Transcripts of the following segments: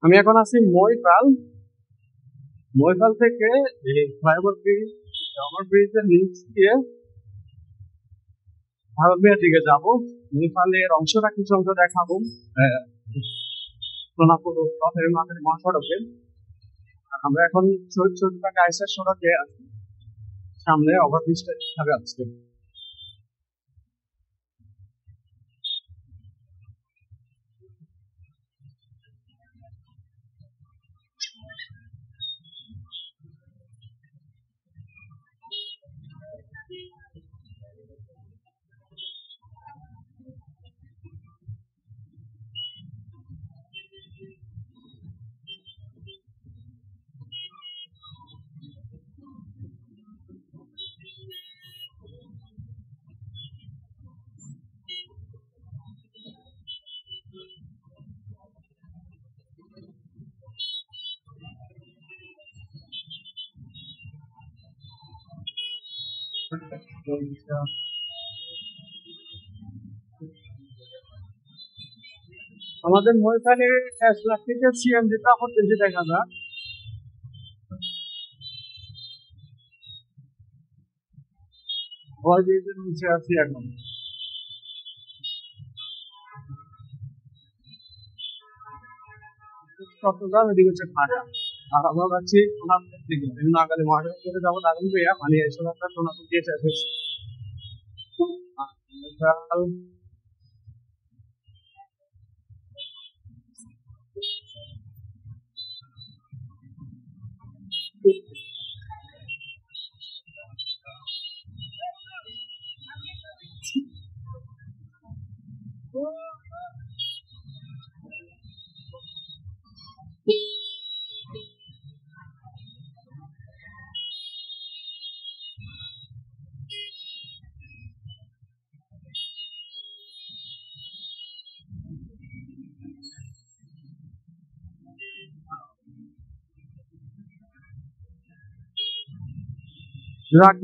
আমি এখন আছি মইপাল। মইপাল থেকে এই ফ্লাইওভার ব্রিজ, ওভার ব্রিজের নিচ দিয়ে ভারতীয় দিকে যাব। মইপালের অংশটা কিছু অংশ দেখাবো। আহ, সোনাপুর রথের মাঠের মহাসড়কে আমরা এখন শহীদ সজিবা গাইসের সড়কে আছি, সামনে ওভারব্রিজটা হিসাবে আছে। আমাদের মইপালে 1 লাখ থেকে সিএনজিটা বেশি দেখা যায়। ওভার ব্রিজের নিচে আছি এখন। চট্টগ্রাম এদিকে হচ্ছে ঢাকা, আর আমরা যাচ্ছি সোনাপুর দিকে। বিভিন্ন আগামী মহাসড়ক করে যাবো দারুণ ভাইয়া, মানে এসব একটা সোনাপুর দিয়ে শেষ হয়েছে।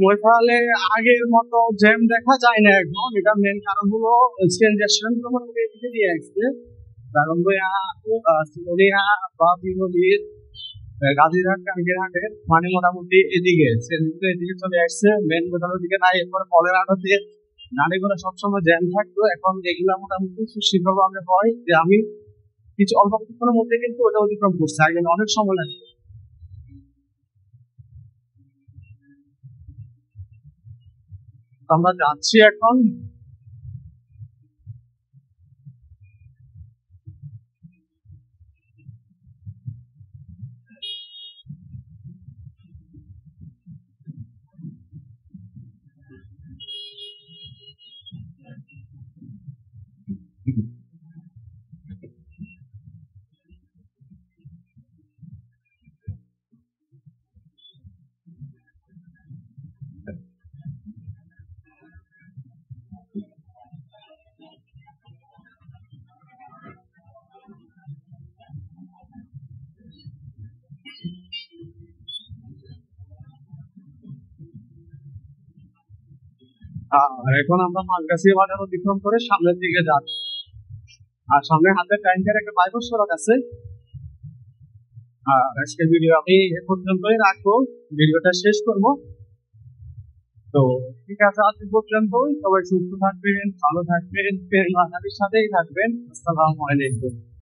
মইফালে আগের মতো জ্যাম দেখা যায় না এখন। এটা মেন কারণ হলো কনজেশন এদিকে দিয়ে আসছে। কারণ সিলোনিয়া বা বিনোদীর গাজীরহাট টাঙ্গিরহাটের মানে মোটামুটি এদিকে এদিকে চলে আসছে, মেন কোথাও দিকে নাই। এরপরে পরের আড়তে গাড়িগুলো সবসময় জ্যাম থাকতো, এখন এগুলা মোটামুটি সুশৃঙ্খলভাবে হয় যে আমি কিছু অল্প কিছুক্ষণের মধ্যে কিন্তু ওটা অতিক্রম করছে, আগে অনেক সময় লাগতো। আমরা যাচ্ছি এখন। আর এখন আমরা মালগাছিয়া বাজার অতিক্রম করে সামনের দিকে যাচ্ছি। আর সামনে হাতের টাইমটার একটা বাইপাস সড়ক আছে। আর আজকের ভিডিও আমি এ পর্যন্তই রাখবো, ভিডিওটা শেষ করবো। তো ঠিক আছে, আজ এ পর্যন্তই। সবাই সুস্থ থাকবেন, ভালো থাকবেন, বাঙালির সাথেই থাকবেন। আসসালামু আলাইকুম।